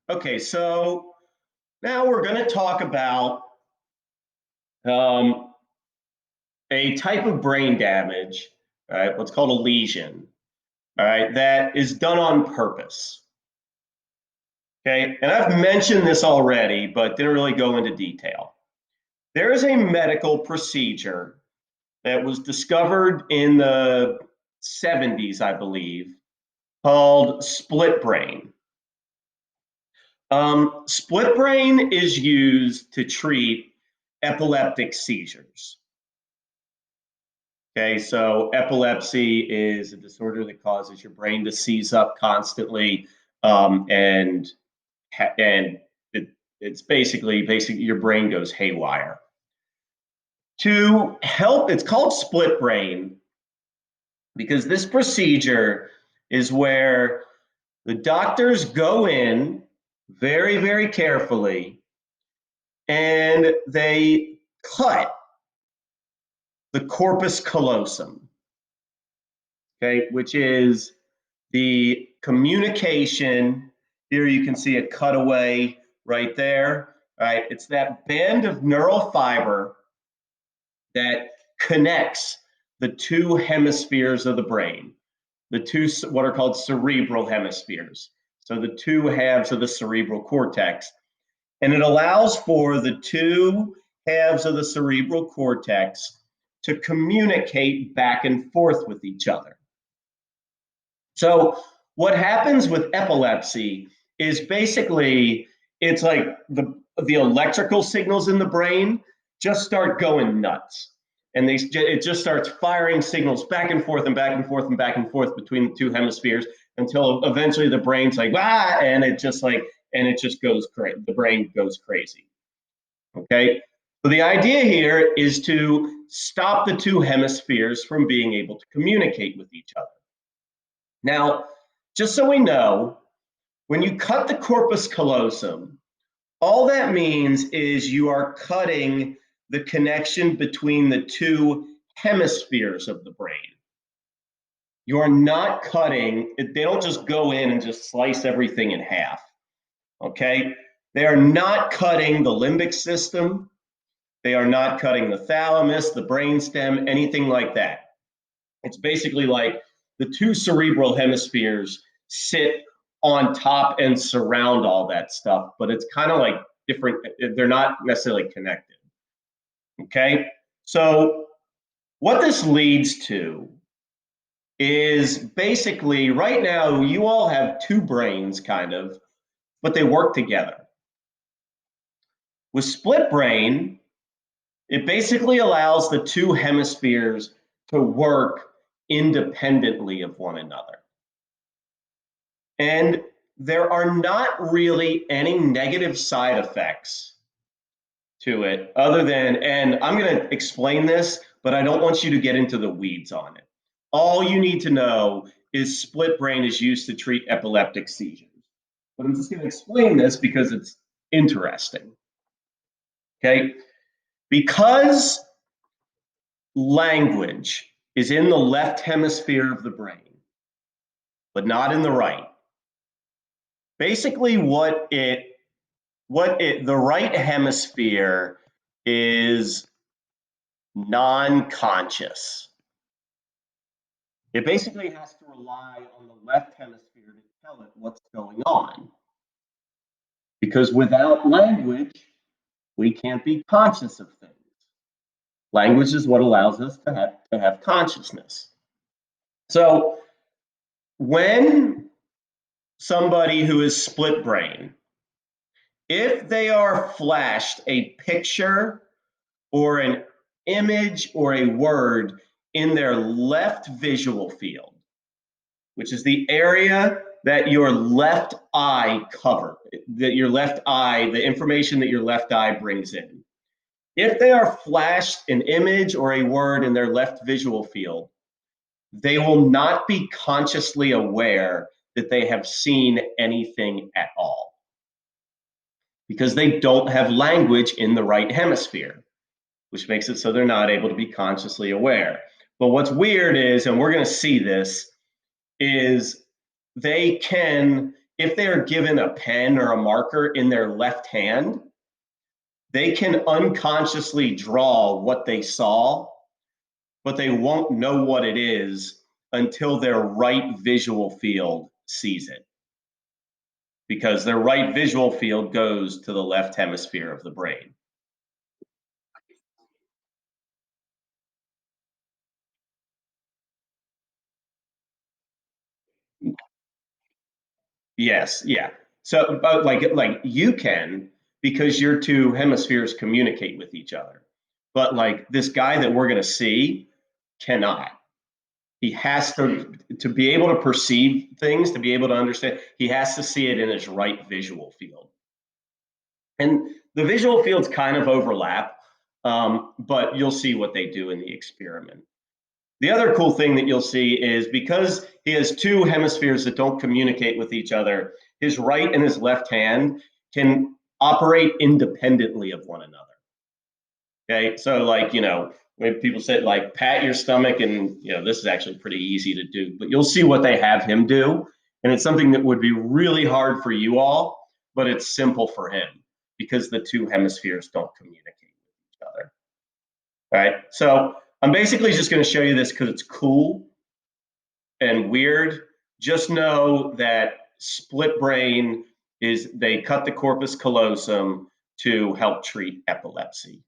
Okay, so now we're going to talk about um, a type of brain damage, all right, what's called a lesion, all right, that is done on purpose. Okay, and I've mentioned this already, but didn't really go into detail. There is a medical procedure that was discovered in the 70s, I believe, called split brain. Split brain is used to treat epileptic seizures. Okay, so epilepsy is a disorder that causes your brain to seize up constantly, and it's basically your brain goes haywire. To help, it's called split brain because this procedure is where the doctors go in very, very carefully and they cut the corpus callosum, okay, which is the communication. Here you can see a cutaway right there, right? It's that band of neural fiber that connects the two hemispheres of the brain, the two what are called cerebral hemispheres. So the two halves of the cerebral cortex. And it allows for the two halves of the cerebral cortex to communicate back and forth with each other. So what happens with epilepsy is basically it's like the electrical signals in the brain just start going nuts. And it just starts firing signals back and forth and back and forth and back and forth between the two hemispheres until eventually the brain's like, ah, and it just goes crazy. The brain goes crazy. Okay. So the idea here is to stop the two hemispheres from being able to communicate with each other. Now, just so we know, when you cut the corpus callosum, all that means is you are cutting the connection between the two hemispheres of the brain. You are not cutting, they don't just go in and just slice everything in half, okay? They are not cutting the limbic system. They are not cutting the thalamus, the brainstem, anything like that. It's basically like the two cerebral hemispheres sit on top and surround all that stuff, but it's kind of like different. They're not necessarily connected. Okay. So, what this leads to is basically right now, you all have two brains, kind of, but they work together. With split brain, it basically allows the two hemispheres to work independently of one another. And there are not really any negative side effects to it other than, and I'm going to explain this, but I don't want you to get into the weeds on it. All you need to know is split brain is used to treat epileptic seizures. But I'm just going to explain this because it's interesting. Okay? Because language is in the left hemisphere of the brain, but not in the right. Basically, the right hemisphere is non-conscious. It basically has to rely on the left hemisphere to tell it what's going on. Because without language, we can't be conscious of things. Language is what allows us to have consciousness. So when somebody who is split brain, if they are flashed a picture or an image or a word in their left visual field, which is the area that your left eye covers, that your left eye, the information that your left eye brings in. If they are flashed an image or a word in their left visual field, they will not be consciously aware that they have seen anything at all because they don't have language in the right hemisphere, which makes it so they're not able to be consciously aware. But what's weird is, and we're going to see this, is they can if they are given a pen or a marker in their left hand, they can unconsciously draw what they saw, but they won't know what it is until their right visual field sees it, because their right visual field goes to the left hemisphere of the brain. Yes, yeah. So, but like you can, because your two hemispheres communicate with each other. But like this guy that we're going to see cannot. He has to be able to perceive things, to be able to understand. He has to see it in his right visual field. And the visual fields kind of overlap, but you'll see what they do in the experiment. The other cool thing that you'll see is because he has two hemispheres that don't communicate with each other, his right and his left hand can operate independently of one another. Okay, so like, when people say like pat your stomach, and this is actually pretty easy to do, but you'll see what they have him do. And it's something that would be really hard for you all, but it's simple for him because the two hemispheres don't communicate with each other. All right, so I'm basically just going to show you this because it's cool and weird. Just know that split brain is they cut the corpus callosum to help treat epilepsy.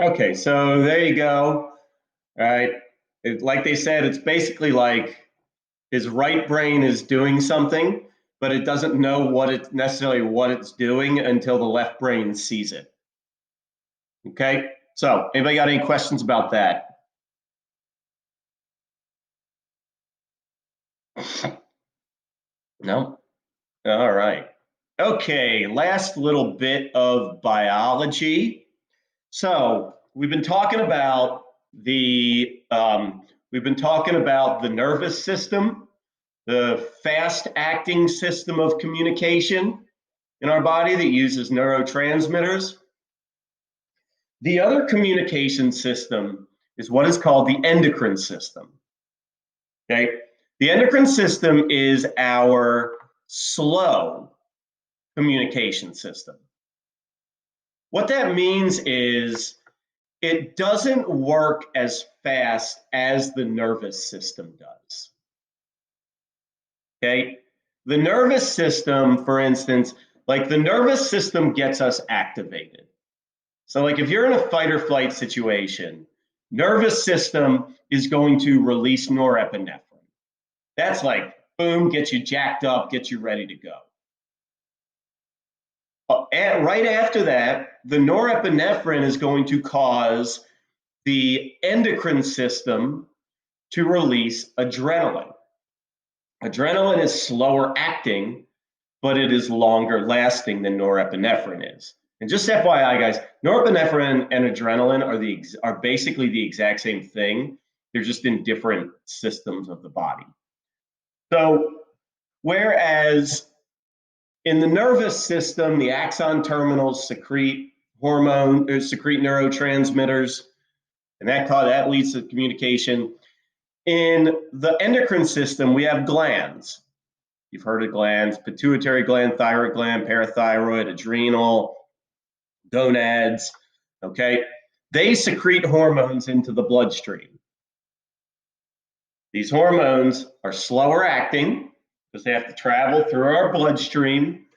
Okay, so there you go. All right. Like they said, it's basically like his right brain is doing something, but it doesn't know what it's doing until the left brain sees it. Okay. So anybody got any questions about that? No? All right. Okay, last little bit of biology. So we've been talking about the nervous system, the fast-acting system of communication in our body that uses neurotransmitters. The other communication system is what is called the endocrine system. Okay, the endocrine system is our slow communication system. What that means is it doesn't work as fast as the nervous system does. Okay? The nervous system, for instance, like the nervous system gets us activated. So, like if you're in a fight or flight situation, nervous system is going to release norepinephrine. That's like, boom, gets you jacked up, gets you ready to go. And right after that, the norepinephrine is going to cause the endocrine system to release adrenaline. Adrenaline is slower acting, but it is longer lasting than norepinephrine is. And just FYI, guys, norepinephrine and adrenaline are basically the exact same thing. They're just in different systems of the body. So, whereas in the nervous system, the axon terminals secrete neurotransmitters, and that leads to communication. In the endocrine system, we have glands. You've heard of glands: pituitary gland, thyroid gland, parathyroid, adrenal, gonads. Okay, they secrete hormones into the bloodstream. These hormones are slower acting because they have to travel through our bloodstream,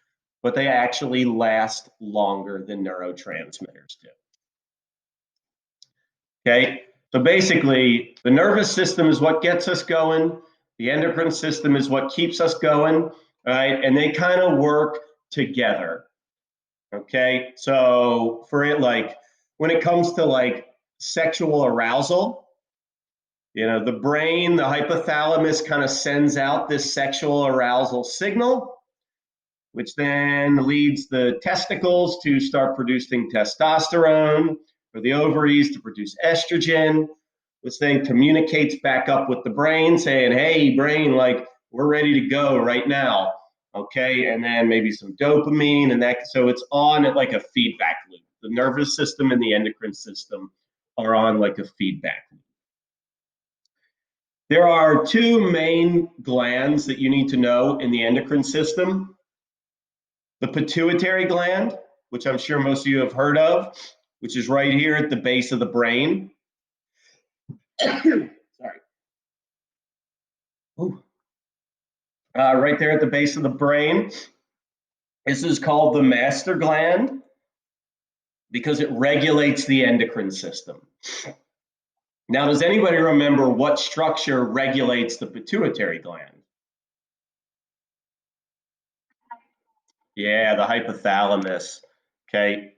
but they actually last longer than neurotransmitters do. Okay, so basically, the nervous system is what gets us going, the endocrine system is what keeps us going, right? And they kind of work together. Okay, so for it, like when it comes to like sexual arousal, the brain, the hypothalamus kind of sends out this sexual arousal signal, which then leads the testicles to start producing testosterone, or the ovaries to produce estrogen, which then communicates back up with the brain saying, hey, brain, like we're ready to go right now. Okay, and then maybe some dopamine, and that, so it's on at like a feedback loop. The nervous system and the endocrine system are on like a feedback loop. There are two main glands that you need to know in the endocrine system. The pituitary gland, which I'm sure most of you have heard of, which is right here at the base of the brain. Sorry. Right there at the base of the brain. This is called the master gland because it regulates the endocrine system. Now, does anybody remember what structure regulates the pituitary gland? Yeah, the hypothalamus. Okay.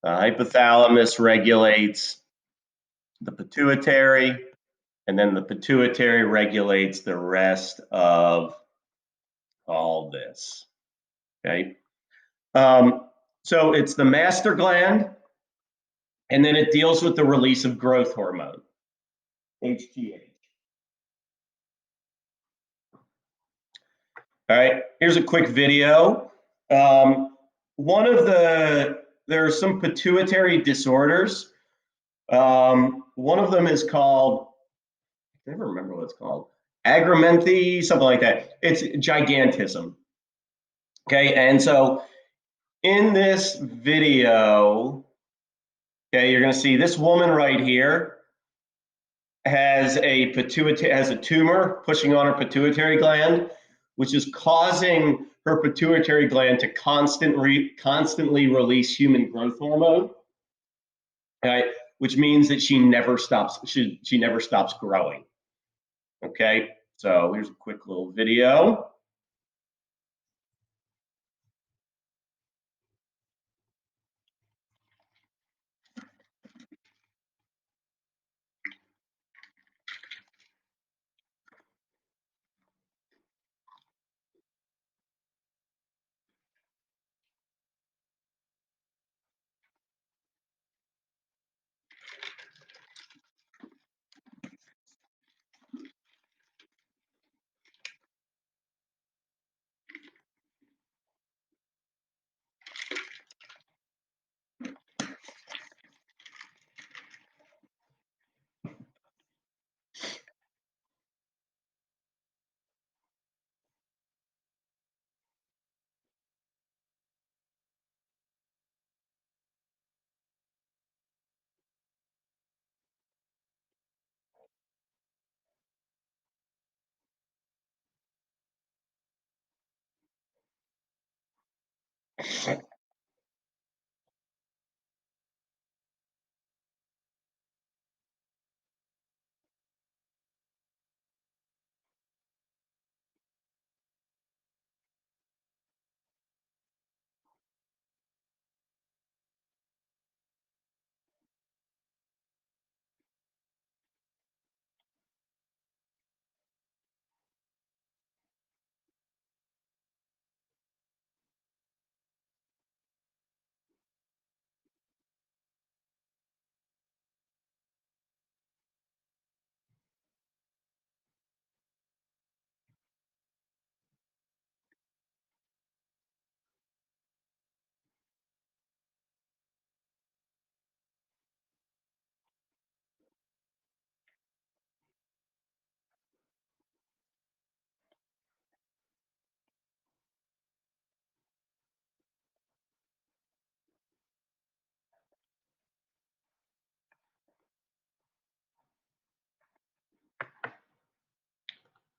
The hypothalamus regulates the pituitary, and then the pituitary regulates the rest of all this. Okay. So it's the master gland, and then it deals with the release of growth hormone, HGH. All right, here's a quick video. There are some pituitary disorders. One of them is called, I never remember what it's called, agramenthi, something like that. It's gigantism. Okay, and so in this video, okay, you're going to see this woman right here has a tumor pushing on her pituitary gland, which is causing her pituitary gland to constantly release human growth hormone. Right? which means that she never stops. She never stops growing. Okay, so here's a quick little video.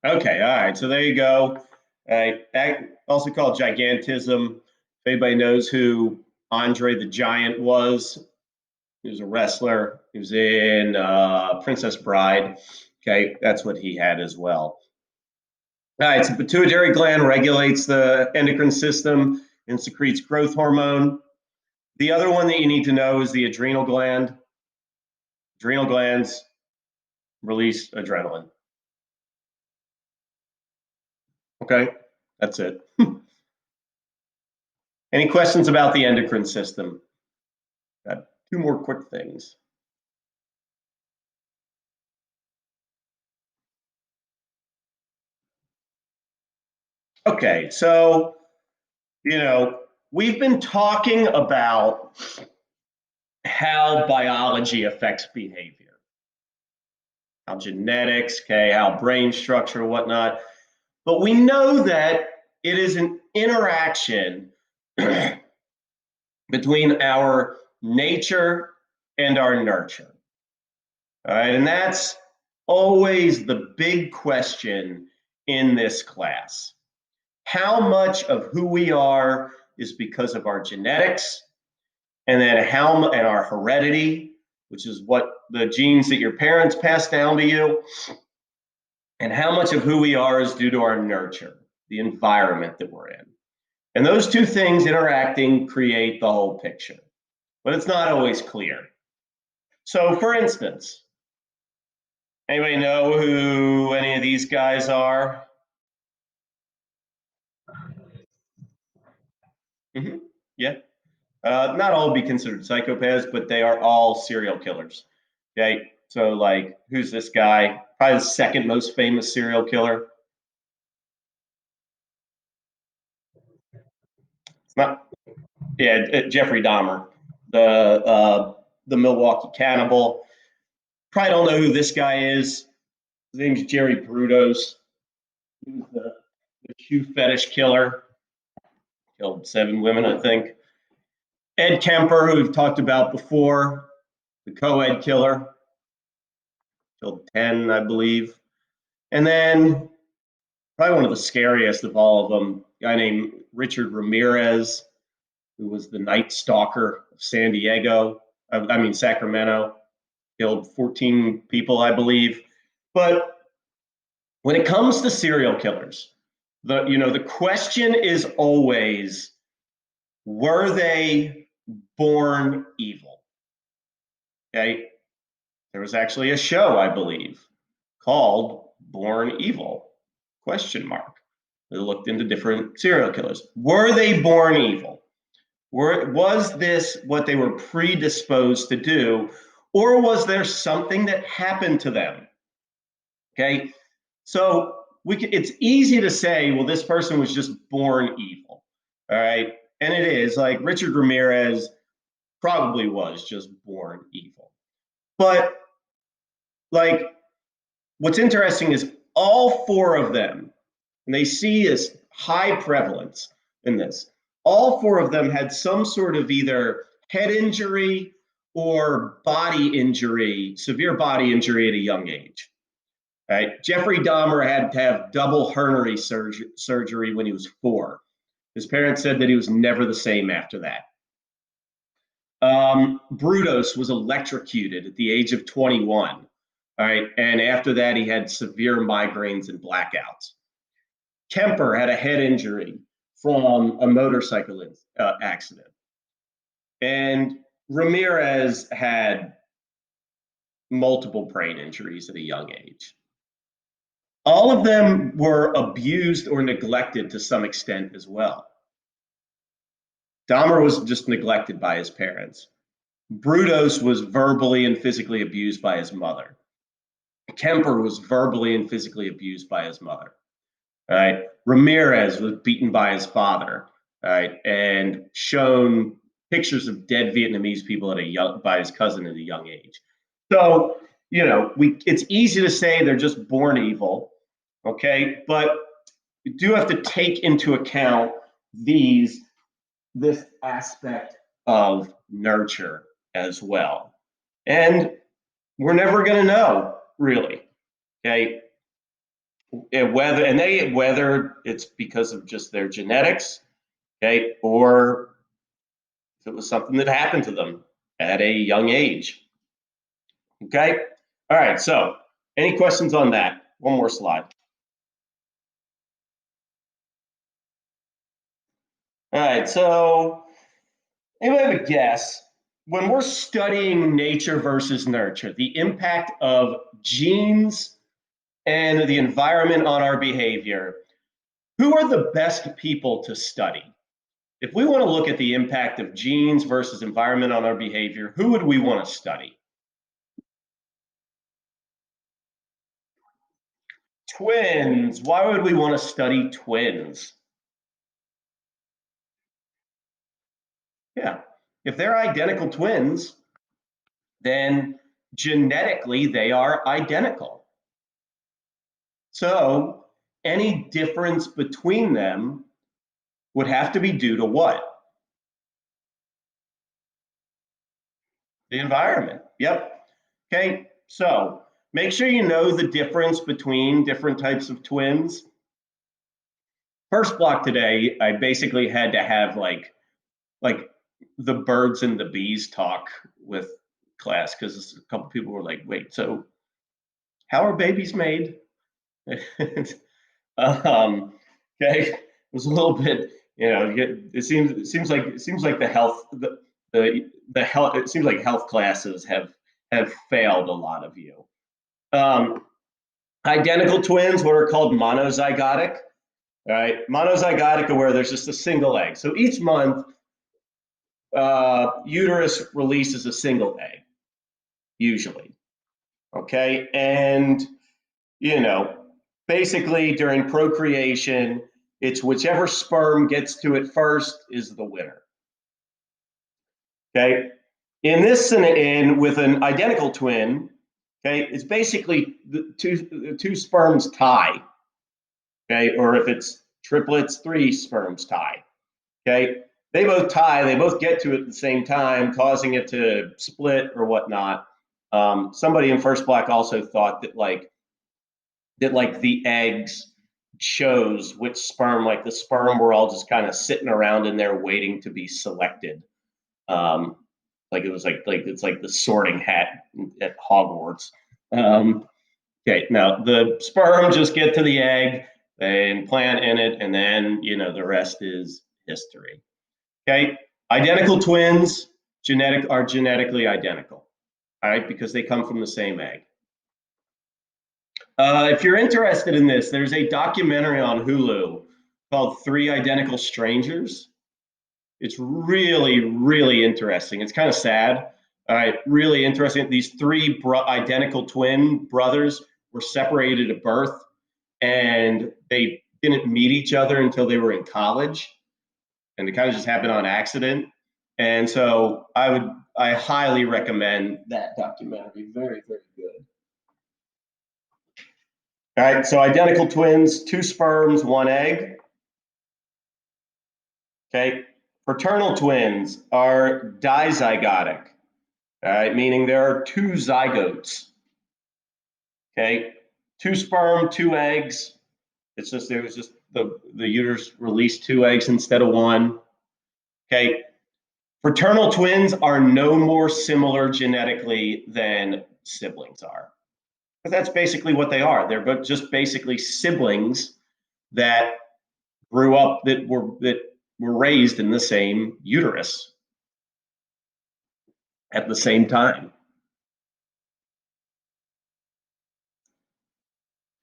Okay, all right. So there you go. Also called gigantism. If anybody knows who Andre the Giant was, he was a wrestler. He was in Princess Bride. Okay, that's what he had as well. All right, so pituitary gland regulates the endocrine system and secretes growth hormone. The other one that you need to know is the adrenal gland. Adrenal glands release adrenaline. Okay, that's it. Any questions about the endocrine system? Got two more quick things. Okay, so, we've been talking about how biology affects behavior, how genetics, okay, how brain structure, whatnot. But we know that it is an interaction between our nature and our nurture. All right, and that's always the big question in this class. How much of who we are is because of our genetics, and then and our heredity, which is what the genes that your parents pass down to you, and how much of who we are is due to our nurture, the environment that we're in. And those two things interacting create the whole picture, but it's not always clear. So, for instance, anybody know who any of these guys are? Mm-hmm. Yeah. Not all would be considered psychopaths, but they are all serial killers. Okay. So, like, who's this guy? Probably the second most famous serial killer. It's not, yeah, Jeffrey Dahmer, the Milwaukee cannibal. Probably don't know who this guy is. His name's Jerry Brudos. He's the shoe fetish killer. Killed 7 women, I think. Ed Kemper, who we've talked about before, the co-ed killer, killed 10, I believe. And then probably one of the scariest of all of them, a guy named Richard Ramirez, who was the Night Stalker of Sacramento. killed 14 people, I believe. But when it comes to serial killers, the question is always, were they born evil? Okay. There was actually a show, I believe, called Born Evil, question mark. They looked into different serial killers. Were they born evil? Was this what they were predisposed to do? Or was there something that happened to them? Okay. So it's easy to say, well, this person was just born evil. All right. And it is like Richard Ramirez probably was just born evil. But like what's interesting is all four of them, and they see as high prevalence in this, all four of them had some sort of either head injury or body injury, severe body injury at a young age. Right? Jeffrey Dahmer had to have double hernia surgery when he was 4. His parents said that he was never the same after that. Brutus was electrocuted at the age of 21. All right. And after that, he had severe migraines and blackouts. Kemper had a head injury from a motorcycle accident. And Ramirez had multiple brain injuries at a young age. All of them were abused or neglected to some extent as well. Dahmer was just neglected by his parents. Brutus was verbally and physically abused by his mother. Kemper was verbally and physically abused by his mother. Right? Ramirez was beaten by his father, right? And shown pictures of dead Vietnamese people by his cousin at a young age. So, it's easy to say they're just born evil, okay? But you do have to take into account this aspect of nurture as well. And we're never going to know, really, okay? Whether it's because of just their genetics, okay, or if it was something that happened to them at a young age. Okay. All right. So, any questions on that? One more slide. All right. So, anybody have a guess? When we're studying nature versus nurture, the impact of genes and the environment on our behavior, who are the best people to study? If we want to look at the impact of genes versus environment on our behavior, who would we want to study? Twins. Why would we want to study twins? Yeah. If they're identical twins, then genetically they are identical. So any difference between them would have to be due to what? The environment. Yep. Okay. So make sure you know the difference between different types of twins. First block today, I basically had to have like the birds and the bees talk with class because a couple people were like, "Wait, so how are babies made?" Okay, it was a little bit, it seems like the health. It seems like health classes have failed a lot of you. Identical twins, what are called monozygotic. All right, monozygotic are where there's just a single egg. So each month, uterus releases a single egg, usually. Okay, and basically during procreation, it's whichever sperm gets to it first is the winner. Okay, with an identical twin, okay, it's basically the two sperms tie. Okay, or if it's triplets, 3 sperms tie. Okay, they both tie, they both get to it at the same time, causing it to split or whatnot. Somebody in first block also thought that the eggs chose which sperm, like the sperm were all just kind of sitting around in there waiting to be selected. like it was like it's like the sorting hat at Hogwarts. Okay, now the sperm just get to the egg and plant in it, and then the rest is history. Okay, identical twins are genetically identical. All right, because they come from the same egg. If you're interested in this, there's a documentary on Hulu called Three Identical Strangers. It's really, really interesting. It's kind of sad. All right, really interesting. These three identical twin brothers were separated at birth, and they didn't meet each other until they were in college, and it kind of just happened on accident. And so I highly recommend that documentary. Very, very good. All right, so identical twins, two sperms, one egg. Okay, fraternal twins are dizygotic. All right, meaning there are two zygotes. Okay, two sperm, two eggs. It's just there was just the uterus released two eggs instead of one. Okay, fraternal twins are no more similar genetically than siblings are. But that's basically what they are. They're just basically siblings that grew up that were raised in the same uterus at the same time.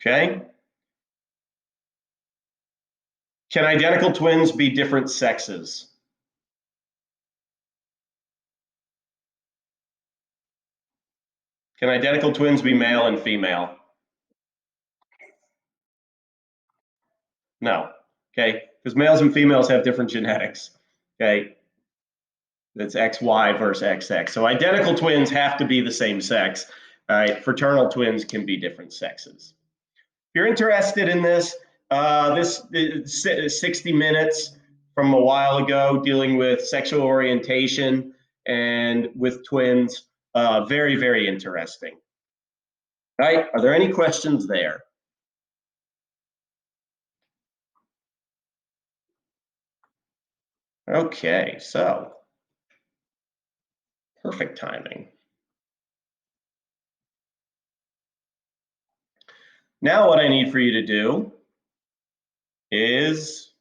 Okay? Can identical twins be different sexes? Can identical twins be male and female? No. Okay? Because males and females have different genetics. Okay? That's XY versus XX. So identical twins have to be the same sex. All right? Fraternal twins can be different sexes. If you're interested in this, this is 60 minutes from a while ago dealing with sexual orientation and with twins. Very, very interesting. All right? Are there any questions there? Okay, so perfect timing. Now what I need for you to do is